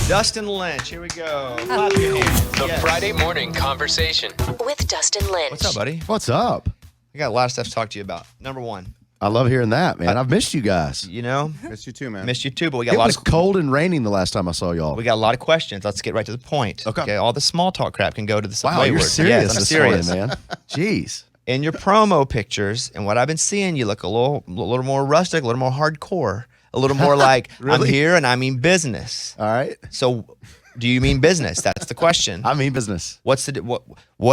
Dustin Lynch, here we go. Clap your hands. The Friday morning conversation with Dustin Lynch. What's up, buddy? What's up? I got a lot of stuff to talk to you about. Number one. I love hearing that, man. I've missed you guys. You know? Missed you too, man. Missed you too, but we got It a lot was of cold and raining the last time I saw y'all. we got a lot of questions. Let's get right to the point. Okay. All the small talk crap can go to the Wow, wayward. you're serious Yes, I'm this serious. morning, man. Jeez. In your promo pictures and what I've been seeing, you look a little more rustic, a little more hardcore, a little more like I'm Really? here and I mean business. All right. So, do you mean business? That's the question. I mean business. What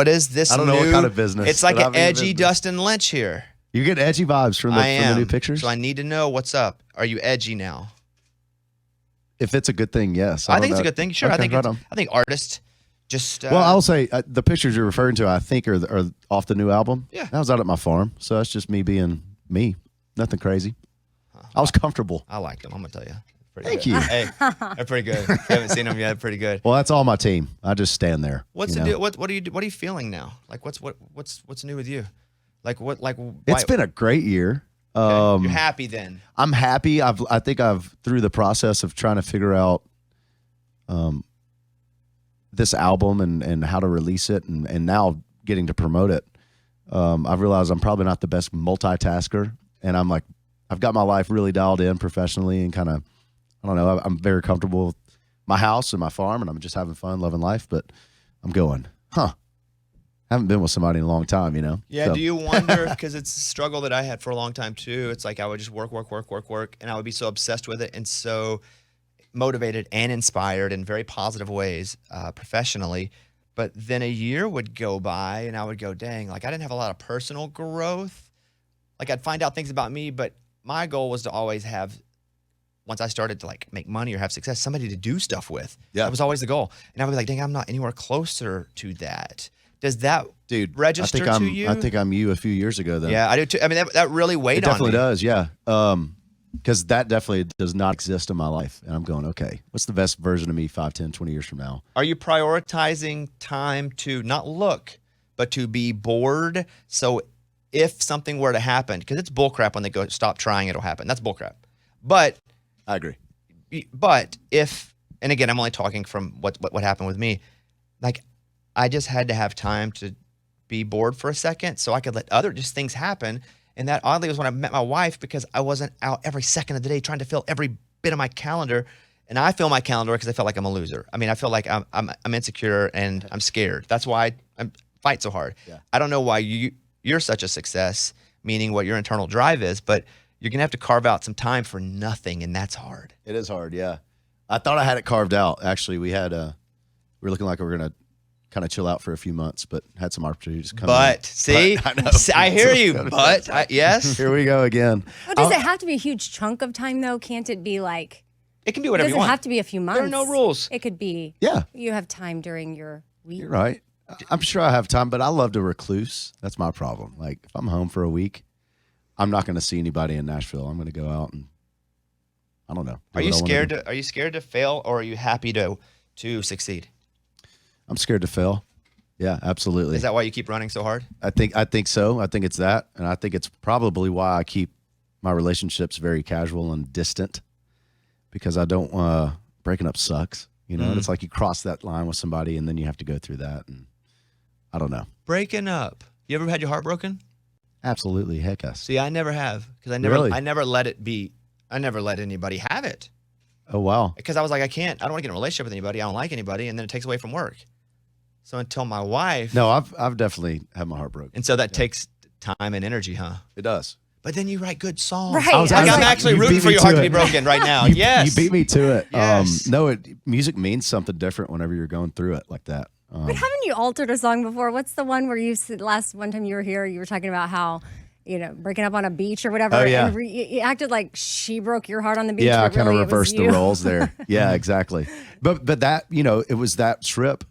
is this? I don't know what new- kind of business, It's like but I an mean edgy business. Dustin Lynch here. You get edgy vibes from the new pictures? So I need to know what's up. Are you edgy now? If it's a good thing, yes. I think it's a good thing. Sure, Okay, right on. I think artists just. Well, I'll say the pictures you're referring to, I think, are off the new album. Yeah. I was out at my farm, so that's just me being me. Nothing crazy. I was comfortable. I like them. I'm gonna tell you. Pretty Thank good. you. Hey, they're pretty good. If you haven't seen them yet, they're pretty good. Well, that's all my team. I just stand there. What's you the know? deal? What are you feeling now? Like what's new with you? Like what? Like It's been a great year. okay. You're happy then? I'm happy. I think I've through the process of trying to figure out this album and how to release it and now getting to promote it. I've realized I'm probably not the best multitasker, and I'm like I've got my life really dialed in professionally and kind of I don't know. I'm very comfortable with my house and my farm, and I'm just having fun, loving life. But I'm going, haven't been with somebody in a long time, you know? Yeah, So- do you wonder, because it's a struggle that I had for a long time too. It's like I would just work, and I would be so obsessed with it and so motivated and inspired in very positive ways professionally. But then a year would go by and I would go, dang, like I didn't have a lot of personal growth. Like I'd find out things about me, but my goal was to always have, once I started to like make money or have success, somebody to do stuff with. Yeah. That was always the goal. And I would be like, dang, I'm not anywhere closer to that. Does that register I think to you? I think I'm you a few years ago, though. Yeah, I do too. I mean, that really weighed It on definitely me. does, yeah. Because that definitely does not exist in my life. And I'm going, okay, what's the best version of me 5, 10, 20 years from now? Are you prioritizing time to not look, but to be bored? So if something were to happen, because it's bullcrap when they go, stop trying, it'll happen. That's bullcrap. But I agree. if, and again, I'm only talking from what happened with me, like I just had to have time to be bored for a second so I could let other just things happen. And that oddly was when I met my wife, because I wasn't out every second of the day trying to fill every bit of my calendar. And I fill my calendar because I feel like I'm a loser. I mean, I feel like I'm insecure and I'm scared. That's why I fight so hard. Yeah. I don't know why you're such a success, meaning what your internal drive is, but you're going to have to carve out some time for nothing, and that's hard. It is hard, yeah. I thought I had it carved out. Actually, we were looking like we were going to kind of chill out for a few months, but had some opportunities come in. See, I know. I hear you, yes. Here we go again. Well, does it have to be a huge chunk of time, though? Can't it be like, It can be it whatever you doesn't want. have to be a few months. There are no rules. It could be, Yeah, you have time during your week. you're right. I'm sure I have time, but I love to recluse. That's my problem. Like, if I'm home for a week, I'm not going to see anybody in Nashville. I'm going to go out and, I don't know. Are you scared to fail, or are you happy to succeed? I'm scared to fail. Yeah, absolutely. Is that why you keep running so hard? I think so. I think it's that, and I think it's probably why I keep my relationships very casual and distant, because I don't. Breaking up sucks, you know. And it's like you cross that line with somebody, and then you have to go through that, and I don't know. Breaking up. You ever had your heart broken? Absolutely, heck yes. See, I never have, because I never let it be. I never let anybody have it, Oh wow. because I was like, I don't want to get in a relationship with anybody. I don't like anybody, and then it takes away from work. So until my wife. No, I've definitely had my heart broken. And so that takes time and energy, huh? It does. But then you write good songs. Right. I was Like, I'm like- actually You rooting beat for me your to heart to be it. broken right now. You Yes. beat me to it. Yes. No, music means something different whenever you're going through it like that. But haven't you altered a song before? What's the one where you said last one time you were here, you were talking about how, breaking up on a beach or whatever. Oh, yeah. And you acted like she broke your heart on the beach. Yeah, I but kind of really it was reversed the you. roles there. Yeah, exactly. But that, it was that trip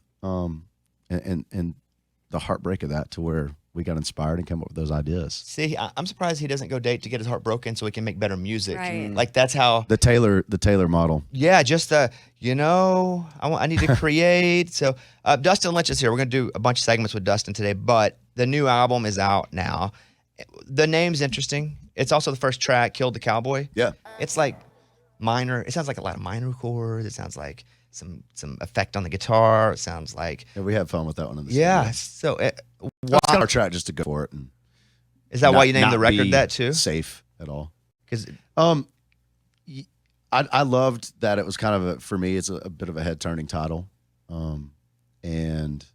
and the heartbreak of that to where we got inspired and come up with those ideas. See, I'm surprised he doesn't go date to get his heart broken so he can make better music. Right. Like that's how. The Taylor model. Yeah, just I need to create. So Dustin Lynch is here. We're gonna do a bunch of segments with Dustin today, but the new album is out now. The name's interesting. It's also the first track, "Killed the Cowboy." Yeah. It's like minor. It sounds like a lot of minor chords. It sounds like some effect on the guitar. It sounds like Yeah, we had fun with that one in the yeah. studio. So That's kind of our track just to go for it. And is that why you named not the record be that too? safe at all. Because I loved that it was kind of for me, it's a bit of a head turning title. And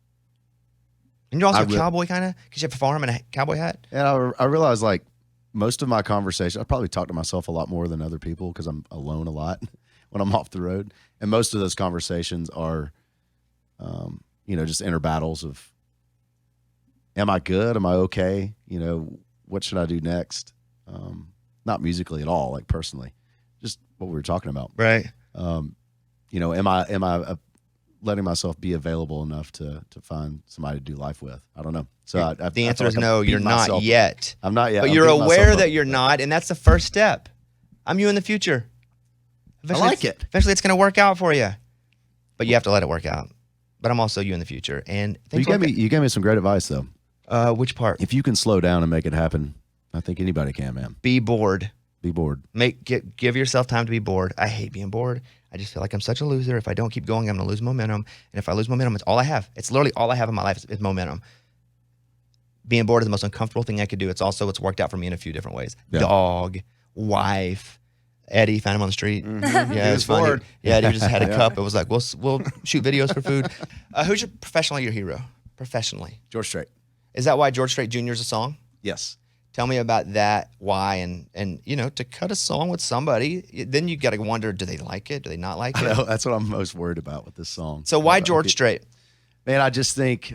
you're also I a cowboy kind of because you have a farm and a cowboy hat. And I realized like most of my conversation, I probably talk to myself a lot more than other people because I'm alone a lot when I'm off the road. And most of those conversations are, just inner battles of, am I good? Am I okay? What should I do next? Not musically at all, like personally, just what we were talking about. Right. Am I letting myself be available enough to find somebody to do life with? I don't know. So the answer is no, you're not yet. I'm not yet. But I'm you're beating aware myself that up. you're not, and that's the first step. I'm you in the future. I like it. Eventually it's going to work out for you. But you have to let it work out. But I'm also you in the future. And You gave me some great advice though. which part? If you can slow down and make it happen, I think anybody can, man. Be bored. Be bored. Give yourself time to be bored. I hate being bored. I just feel like I'm such a loser. If I don't keep going, I'm going to lose momentum. And if I lose momentum, it's all I have. It's literally all I have in my life is momentum. Being bored is the most uncomfortable thing I could do. It's worked out for me in a few different ways. Yeah. Dog, wife, Eddie, found him on the street. Mm-hmm. Yeah, it was fun. bored. Eddie just had a cup. It was like, we'll shoot videos for food. Who's your hero? Professionally. George Strait. Is that why George Strait Jr. is a song? Yes. Tell me about that, why, and to cut a song with somebody, then you got to wonder, do they like it? Do they not like it? I know, that's what I'm most worried about with this song. So why George Strait? Man, I just think,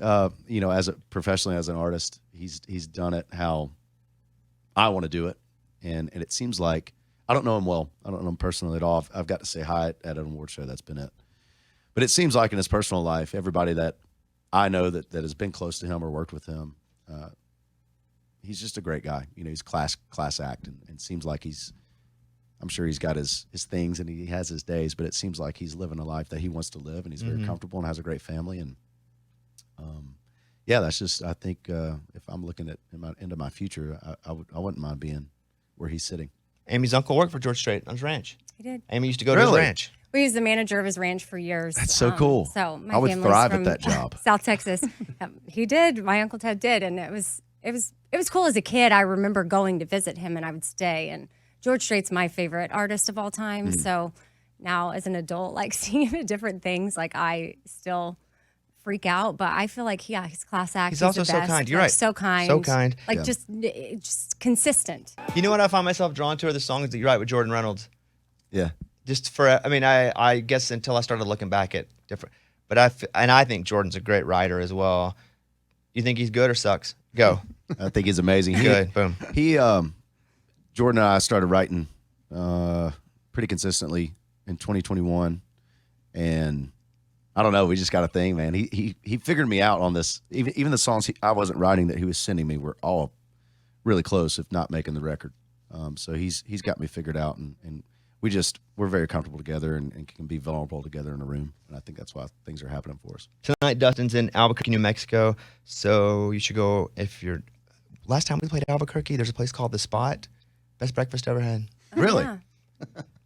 professionally as an artist, he's done it how I want to do it. And it seems like, I don't know him well. I don't know him personally at all. I've got to say hi at an award show. That's been it. But it seems like in his personal life, everybody that I know that has been close to him or worked with him, he's just a great guy. He's class act, and seems like I'm sure he's got his things and he has his days, but it seems like he's living a life that he wants to live, and he's very comfortable and has a great family. And that's just, I think if I'm looking into my future, I wouldn't mind being where he's sitting. Amy's uncle worked for George Strait on his ranch. He did. Amy used to go to his ranch. We was the manager of his ranch for years. That's so cool. So my I would family's thrive from at that job. South Texas. He did. My Uncle Ted did, and it was cool as a kid. I remember going to visit him, and I would stay. And George Strait's my favorite artist of all time. So now, as an adult, like seeing him at different things, like I still freak out, but I feel like he's class act. He's also the so best. kind. You're Like, right. So kind. So kind. Like just consistent. You know what I find myself drawn to are the songs that you write with Jordan Reynolds. Yeah. I guess until I started looking back at different, but I think Jordan's a great writer as well. You think he's good or sucks? Go. I think he's amazing. Good. Boom. Jordan and I started writing pretty consistently in 2021, and I don't know, we just got a thing, man. He figured me out on this. Even the songs I wasn't writing that he was sending me were all really close, if not making the record. So he's got me figured out, and we're very comfortable together and can be vulnerable together in a room. And I think that's why things are happening for us. Tonight, Dustin's in Albuquerque, New Mexico. So you should go last time we played Albuquerque, there's a place called The Spot. Best breakfast ever had. Really? Yeah.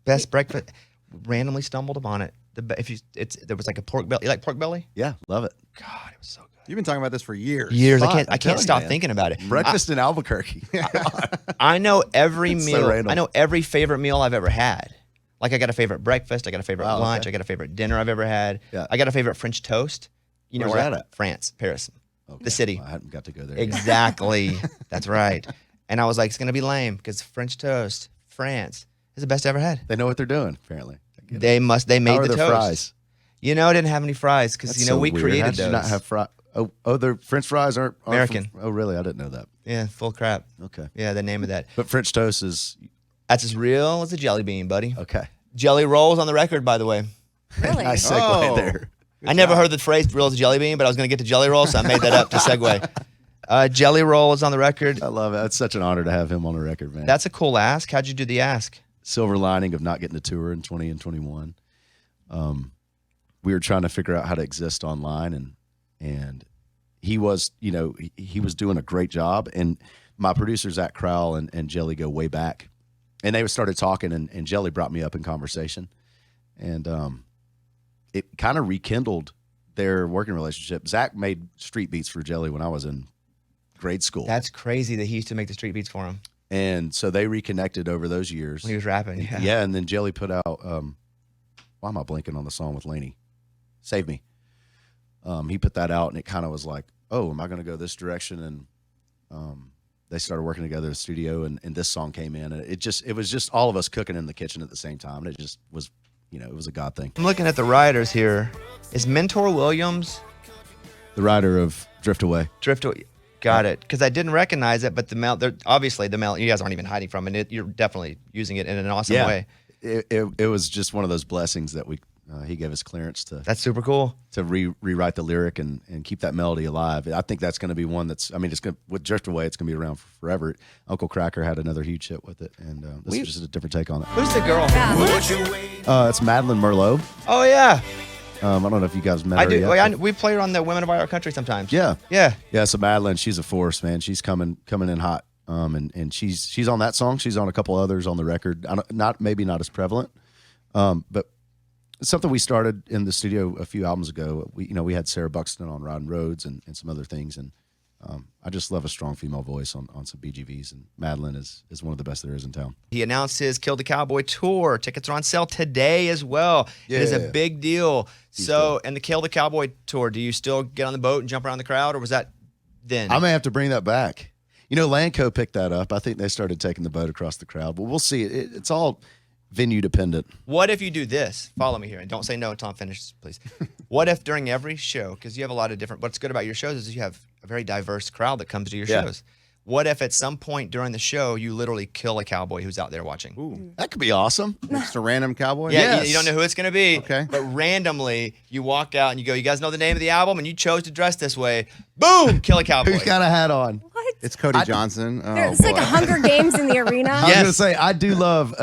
Best breakfast. Randomly stumbled upon it. There was like a pork belly. You like pork belly? Yeah, love it. God, it was so good. You've been talking about this for years. I I'm telling can't you, stop man. thinking about it. Breakfast in Albuquerque. I know every It's so meal. random. I know every favorite meal I've ever had. Like I got a favorite breakfast. I got a favorite Wow, lunch. okay. I got a favorite dinner I've ever had. Yeah. I got a favorite French toast. You know Where's where that at? France, Paris, Okay. the city. Well, I hadn't got to go there. yet. Exactly. That's right. And I was like, it's gonna be lame because French toast, France, is the best I ever had. They know what they're doing, apparently. I get it. They made How are the their toast. fries? It didn't have any fries because That's so we weird. created How did you those. not have fries? Oh, their French fries aren't American. Oh, really? I didn't know that. Yeah, full crap. Okay. Yeah, the name of that. But French toast is That's as real as a jelly bean, buddy. okay. Jelly rolls on the record, by the way. Really? Nice segue Oh. there. I never heard the phrase real as a jelly bean, but I was going to get to jelly roll, so I made that up to segue. Jelly roll is on the record. I love it. It's such an honor to have him on the record, man. That's a cool ask. How'd you do the ask? Silver lining of not getting to tour in 20 and 21. We were trying to figure out how to exist online, and he was, he was doing a great job. And my producer Zach Crowell and Jelly go way back, And they started talking, and Jelly brought me up in conversation. And it kind of rekindled their working relationship. Zach made street beats for Jelly when I was in grade school. That's crazy that he used to make the street beats for him And so they reconnected over those years. when he was rapping. Yeah. Yeah, and then Jelly put out, why am I blinking on the song with Laney? Save Me. He put that out, and it kind of was like, oh, am I going to go this direction? And they started working together in the studio, and this song came in. And it was just all of us cooking in the kitchen at the same time. And it just was, it was a God thing. I'm looking at the writers here. Is Mentor Williams The writer of Drift Away. Drift Away? Got it. Because I didn't recognize it, but obviously the melody, you guys aren't even hiding from it. You're definitely using it in an awesome way. It was just one of those blessings that he gave us clearance to That's super cool. to rewrite the lyric and keep that melody alive. I think that's going to be one that's, it's going with Drift Away, it's going to be around forever. Uncle Cracker had another huge hit with it, and this is just a different take on it. Who's the girl? It's Madeline Merlot. Oh, yeah. I don't know if you guys met I her do. yet. We play her on the Women of Our Country sometimes. Yeah. Yeah. Yeah, so Madeline, she's a force, man. She's coming in hot. And she's on that song. She's on a couple others on the record. Maybe not as prevalent. But it's something we started in the studio a few albums ago. We had Sarah Buxton on Riding Roads and some other things. And I just love a strong female voice on some BGVs. And Madeline is one of the best there is in town. He announced his Kill the Cowboy tour. Tickets are on sale today as well. It is a big deal. And the Kill the Cowboy tour, do you still get on the boat and jump around the crowd, or was that then? I may have to bring that back. Lanco picked that up. I think they started taking the boat across the crowd. But we'll see. It's all venue dependent. What if you do this? Follow me here, and don't say no until I'm finished, please. What if during every show, because you have a lot of different, what's good about your shows is you have a very diverse crowd that comes to your shows. What if at some point during the show you literally kill a cowboy who's out there watching? Ooh. That could be awesome. Just a random cowboy? Yeah, Yes. you don't know who it's going to be. Okay. But randomly, you walk out and you go, you guys know the name of the album, and you chose to dress this way. Boom! Kill a cowboy. Who's got a hat on? What? It's Cody Johnson. Oh, It's like boy. a Hunger Games in the arena. I was Yes. going to say I do love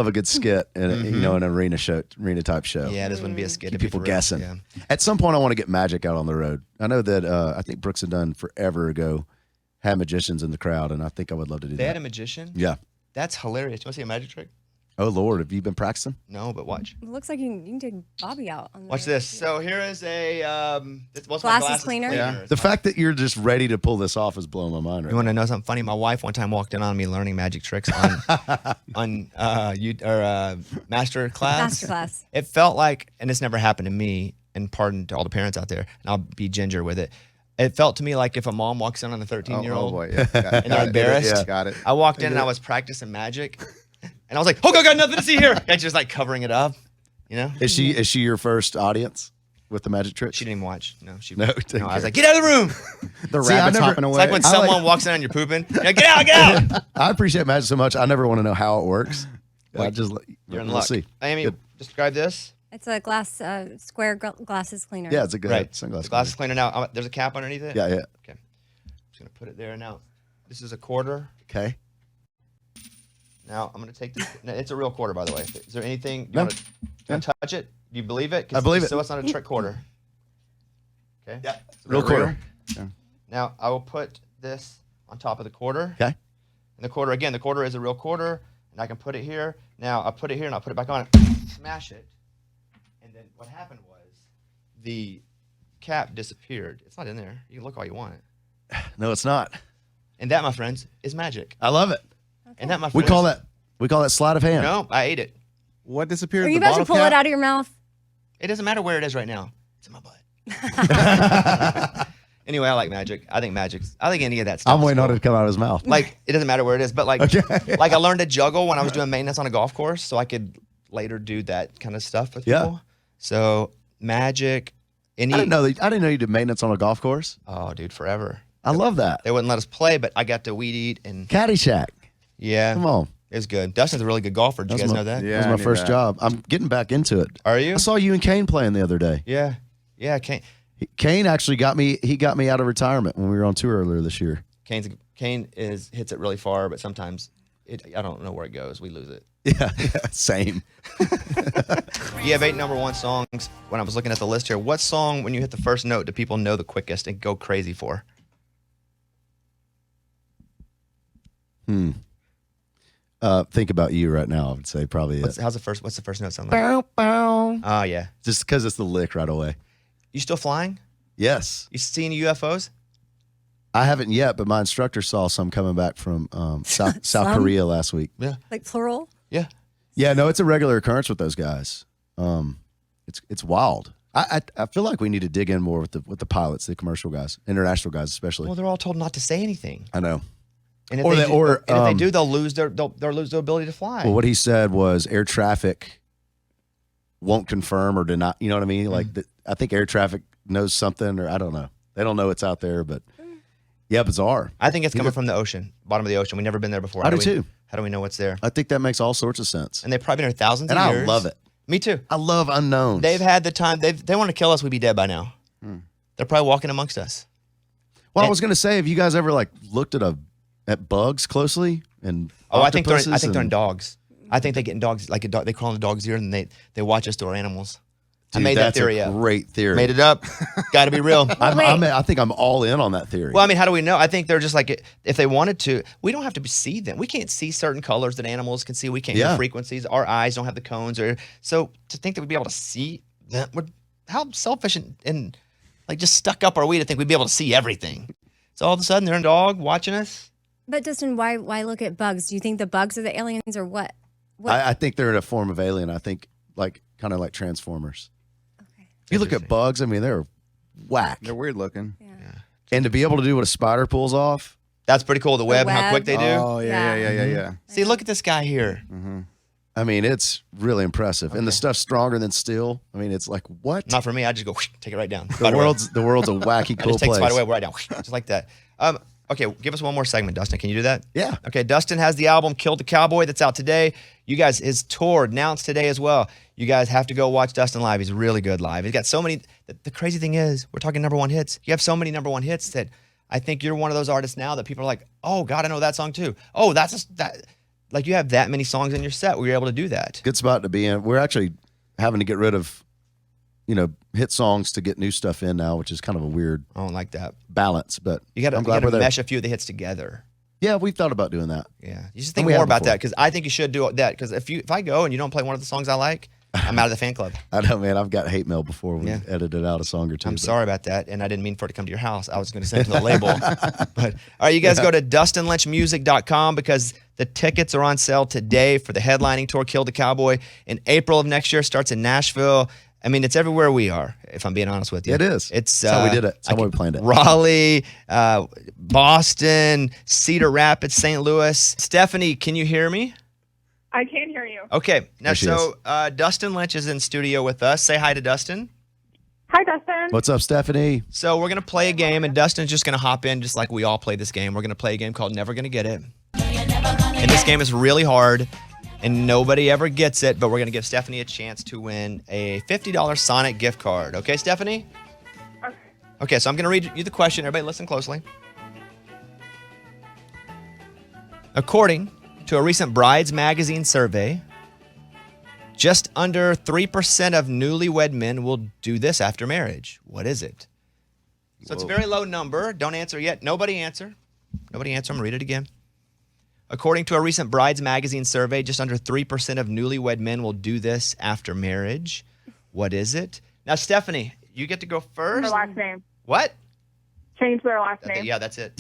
a good skit in an arena type show. Yeah, this wouldn't be a skit. Keep it'd be people for real. guessing. Yeah. At some point, I want to get magic out on the road. I know that I think Brooks and Dunn forever ago had magicians in the crowd, and I think I would love to do They that. had a magician? Yeah. That's hilarious. Do you want to see a magic trick? Oh Lord, have you been practicing? No, but watch. It looks like you can take Bobby out. On Watch the, this. So here is a what's my Glasses cleaner? Yeah. The fact that you're just ready to pull this off is blowing my mind right You want to know something funny? My wife one time walked in on me learning magic tricks on master class. Masterclass. It felt like, and this never happened to me, and pardon to all the parents out there, and I'll be ginger with it. It felt to me like if a mom walks in on a 13-year-old Oh, boy. Yeah. Got and they're it. embarrassed. Yeah. Got it. I walked in and I was practicing magic, and I was like, "Oh, I got nothing to see here." I just like covering it up, now. Is she your first audience with the magic trick? She didn't even watch. No, she. No, No, didn't I was care. like, "Get out of the room!" The See, I rabbit's never- hopping away. It's like when I like- someone walks in on your pooping. You're like, get out! I appreciate magic so much. I never want to know how it works. I just You're in we'll luck. see. Amy, Good. describe this. It's a square glasses cleaner. Yeah, it's a good Right. sunglass. The glasses cleaner now. There's a cap underneath it. Yeah, yeah. Okay. I'm just gonna put it there now. This is a quarter. Okay. Now I'm gonna take this. No, it's a real quarter, by the way. Is there anything you No. want to touch it? Do you believe it? 'Cause I believe it. So it's not a trick quarter. Okay. Yeah. Real quarter. Now I will put this on top of the quarter. Okay. And the quarter again. The quarter is a real quarter, and I can put it here. Now I put it here, and I'll put it back on. Smash it, and then what happened was the cap disappeared. It's not in there. You can look all you want. No, it's not. And that, my friends, is magic. I love it. And that, my We friends, call that sleight of hand. No, I ate it. What disappeared? Are you the about to bottle pull cap? it out of your mouth? It doesn't matter where it is right now. It's in my butt. Anyway, I like magic. I think any of that stuff. I'm is waiting on cool. it to come out of his mouth. Like, it doesn't matter where it is, but like, Okay. like I learned to juggle when I was doing maintenance on a golf course, so I could later do that kind of stuff with Yeah. people. So magic, I didn't know you did maintenance on a golf course. Oh, dude, forever. I love that. They wouldn't let us play, but I got to weed eat and Caddyshack. yeah, Come on. it was good. Dustin's a really good golfer. Did you guys know that? Yeah. That was I my knew first that. job. I'm getting back into it. Are you? I saw you and Kane playing the other day. Yeah, yeah. Kane actually got me out of retirement when we were on tour earlier this year. Kane hits it really far, but sometimes I don't know where it goes. We lose it. Yeah, same. You have 8 number one songs. When I was looking at the list here, what song, when you hit the first note, do people know the quickest and go crazy for? Think About You right now, I would say probably What's it. the first note sound like? Bow, bow. Oh yeah. Just because it's the lick right away. You still flying? Yes. You seen UFOs? I haven't yet, but my instructor saw some coming back from South Some? Korea last week. Yeah. Like plural? Yeah. Yeah, no, it's a regular occurrence with those guys. It's wild. I feel like we need to dig in more with the pilots, the commercial guys, international guys especially. Well, they're all told not to say anything. I know. And if Or they they- do, or, and if they do, they'll lose their ability to fly. Well, what he said was air traffic won't confirm or deny. You know what I mean? Like I think air traffic knows something, or I don't know. They don't know it's out there, but yeah, bizarre. I think it's coming from the ocean, bottom of the ocean. We've never been there before. I do we, too. How do we know what's there? I think that makes all sorts of sense, And they've probably been there thousands and of I years. love it. Me too. I love unknowns. They've had the time. They want to kill us. We'd be dead by now. They're probably walking amongst us. Well, I was gonna say, have you guys ever like looked at bugs closely and Oh, I think they're in octopuses dogs. I think they get in dogs like a dog. They crawl in the dog's ear and they watch us through our animals. Dude, I made that that's theory a up. great theory. Made it up. Got to be real. I think I'm all in on that theory. Well, I mean, how do we know? I think they're just like, if they wanted to, we don't have to see them. We can't see certain colors that animals can see. We can't hear frequencies. Our eyes don't have the cones. So to think that we'd be able to see that, how selfish and like just stuck up are we to think we'd be able to see everything? So all of a sudden they're a dog watching us. But Dustin, why look at bugs? Do you think the bugs are the aliens or what? I think they're in a form of alien. I think kind of like Transformers. If you look at bugs, I mean, they're whack. They're weird looking. Yeah. And to be able to do what a spider pulls off, That's pretty cool. The web, how web. quick they do. Oh yeah. See, look at this guy here. I mean, it's really impressive. And the stuff's stronger than steel. I mean, it's like, what? Not for me. I just go take it right down. The world's a wacky I cool just take the spider place. web right down, just like that. Okay, give us one more segment, Dustin. Can you do that? Yeah. Okay, Dustin has the album "Killed the Cowboy" that's out today. You guys, his tour announced today as well. You guys have to go watch Dustin live. He's really good live. He's got so many. The crazy thing is, we're talking number one hits. You have so many number one hits that I think you're one of those artists now that people are like, oh God, I know that song too. Oh, that. Like you have that many songs in your set where you're able to do that. Good spot to be in. We're actually having to get rid of, hit songs to get new stuff in now, which is kind of a weird I don't like that. balance. But You got I'm glad we're to there. mesh a few of the hits together. Yeah, we've thought about doing that. Yeah, you should And think we more have about before. that because I think you should do that. Because if I go and you don't play one of the songs I like, I'm out of the fan club. I know, man. I've got hate mail before we edited out a song or two. I'm but- sorry about that, and I didn't mean for it to come to your house. I was going to send it to the label. But all right, you guys go to DustinLynchMusic.com because the tickets are on sale today for the headlining tour, Kill the Cowboy. In April of next year, starts in Nashville. I mean, it's everywhere we are, if I'm being honest with you. It is. It's That's how we did it. That's how we planned it. Raleigh, Boston, Cedar Rapids, St. Louis. Stephanie, can you hear me? I can hear you. Okay. Now, There she so Dustin Lynch is in studio with us. Say hi to Dustin. Hi, Dustin. What's up, Stephanie? So we're going to play a game, and Dustin's just going to hop in just like we all play this game. We're going to play a game called Never Gonna Get It. And this game is really hard, and nobody ever gets it, but we're going to give Stephanie a chance to win a $50 Sonic gift card. Okay, Stephanie? Okay. Okay, so I'm going to read you the question. Everybody listen closely. According to a recent Brides magazine survey, just under 3% of newlywed men will do this after marriage. What is it? So it's a very low number. Don't answer yet. Nobody answer. Nobody answer. I'm going to read it again. According to a recent Brides magazine survey, just under 3% of newlywed men will do this after marriage. What is it? Now, Stephanie, you get to go first. Their last name. What? Change their last name. Yeah, that's it.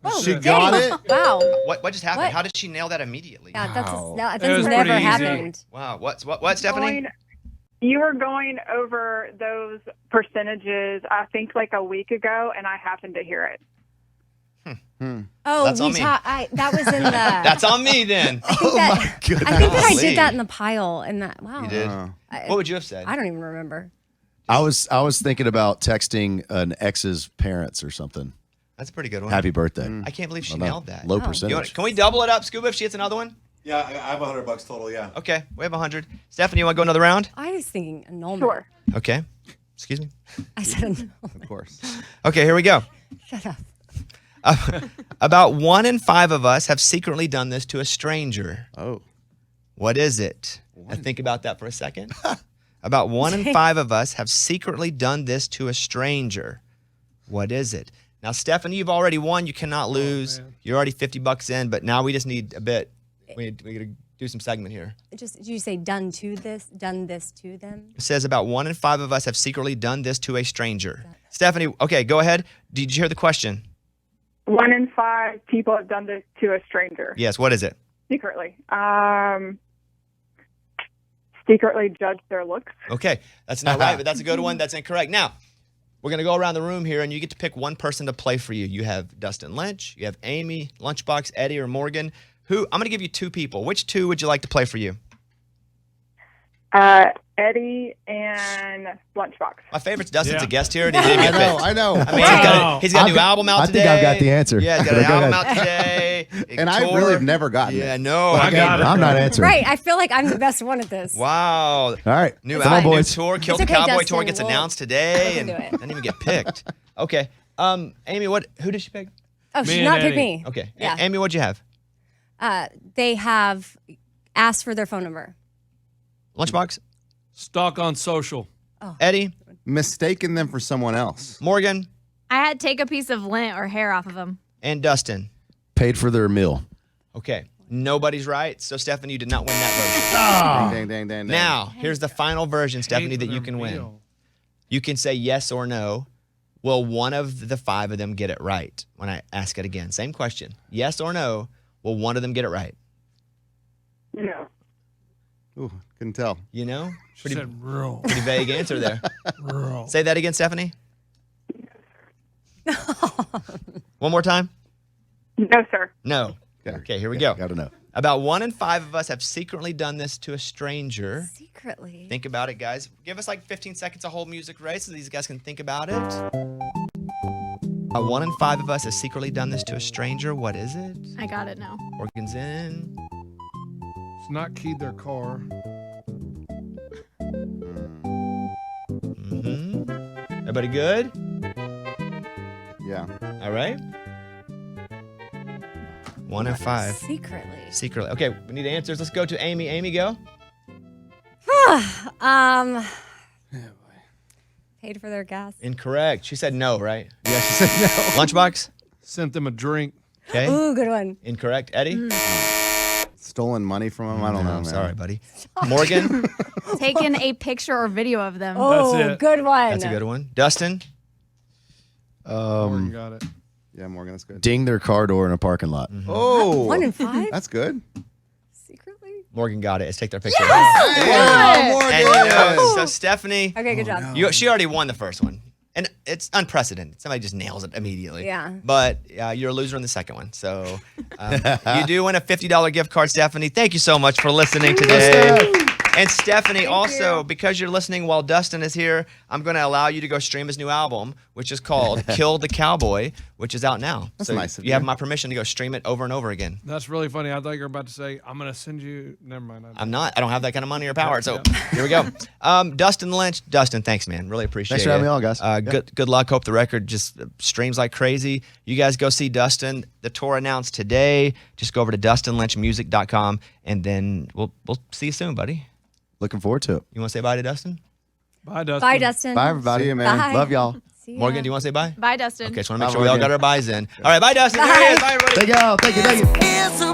Oh, She dang. got it? Wow. What just happened? What? How did she nail that immediately? Yeah, that's Wow. that That was never pretty easy. happened. Wow. What, Stephanie? You were going over those percentages, I think, like a week ago, and I happened to hear it. Oh, That's on me. that was in the. That's on me then. I think that, I think that I Golly. did that in the pile. And that wow. You did. What would you have said? I don't even remember. I was thinking about texting an ex's parents or something. That's a pretty good one. Happy birthday. I can't believe she I know. nailed that. Low Oh. You percentage. want, can we double it up, Scuba, if she hits another one? Yeah, I have $100 total. Yeah. Okay, we have 100. Stephanie, you want to go another round? I was thinking annulment. Sure. Okay. Excuse me. I said annulment. Of course. Okay, here we go. Shut up. About 1 in 5 of us have secretly done this to a stranger. Oh. What is it? Now think about that for a second. About 1 in 5 of us have secretly done this to a stranger. What is it? Now, Stephanie, you've already won. You cannot lose. You're already $50 in, but now we just need a bit. We gotta do some segment here. Just did you say done this to them? It says about 1 in 5 of us have secretly done this to a stranger. Stephanie, okay, go ahead. Did you hear the question? 1 in 5 people have done this to a stranger Yes. What is it? secretly. Secretly judge their looks. Okay, that's not right, but that's a good one. That's incorrect. Now, we're going to go around the room here, and you get to pick one person to play for you. You have Dustin Lynch, you have Amy, Lunchbox, Eddie, or Morgan. I'm going to give you 2 people. Which 2 would you like to play for you? Eddie and Lunchbox. My favorite's Dustin's a guest here, and he didn't get picked. I know. I mean, he's got a new album out today. I think I've got the answer. Yeah, he's got an album out today. And I really have never gotten Yeah, it. no. I got it. I'm not answering. Right. I feel like I'm the best one at this. Wow. All right. New Come on, album, new boys. tour, Kill the It's okay, Cowboy Dustin. tour gets We'll- announced today, we and can do it. didn't even get picked. Okay. Amy, who did she pick? Oh, Me she's and not picked Eddie. me. Okay. Yeah. Amy, what'd you have? They have asked for their phone number. Lunchbox? Stalk on social. Eddie? Mistaken them for someone else. Morgan? I had to take a piece of lint or hair off of them. And Dustin? Paid for their meal. Okay. Nobody's right. So, Stephanie, you did not win that version. Dang. Now, here's the final version, Stephanie, that you can win. You can say yes or no. Will one of the 5 of them get it right when I ask it again? Same question. Yes or no. Will one of them get it right? No. Ooh, couldn't tell. You know? She said rural. Pretty vague answer there. Rural. Say that again, Stephanie. One more time. No, sir. No. Okay, here we go. Got to know. About 1 in 5 of us have secretly done this to a stranger. Secretly. Think about it, guys. Give us like 15 seconds to hold music right so these guys can think about it. 1 in 5 of us has secretly done this to a stranger. What is it? I got it now. Morgan's in. It's not keyed their car. Everybody good? Yeah. All right. 1 in 5. Secretly. Okay, we need answers. Let's go to Amy. Amy, go. Paid for their gas. Incorrect. She said no, right? Yeah, she said no. Lunchbox? Sent them a drink. Okay. Ooh, good one. Incorrect. Eddie? Stolen money from him? I don't know, man. Sorry, buddy. Morgan? Taken a picture or video of them. Oh, it. good one. That's a good one. Dustin? Morgan got it. Yeah, Morgan, that's good. Ding their car door in a parking lot. Oh. 1 in 5? That's good. Secretly? Morgan got it. Let's take their picture. Hey, Morgan. And you know, so Stephanie, Okay, good job. she already won the first one. And it's unprecedented. Somebody just nails it immediately. Yeah. But you're a loser in the second one. So you do win a $50 gift card, Stephanie. Thank you so much for listening today. And Stephanie, also, because you're listening while Dustin is here, I'm going to allow you to go stream his new album, which is called Kill the Cowboy, which is out now. That's so nice of you have you. my permission to go stream it over and over again. That's really funny. I thought you were about to say, I'm going to send you. Never mind. I'm not. I don't have that kind of money or power. So Yep. here we go. Dustin Lynch. Dustin, thanks, man. Really appreciate it. Thanks for having me on, guys. Good luck. Hope the record just streams like crazy. You guys go see Dustin. The tour announced today. Just go over to DustinLynchMusic.com, and then we'll see you soon, buddy. Looking forward to it. You want to say bye to Dustin? Bye, Dustin. Bye, Dustin. Bye, everybody. See you, man. Bye. Love y'all. See ya. Morgan, do you want to say bye? Bye, Dustin. Okay, just want to make Bye, sure we all Morgan. got our buys in. All right, bye, Dustin. There he is. Bye, everybody. Thank you. Thank you. It's a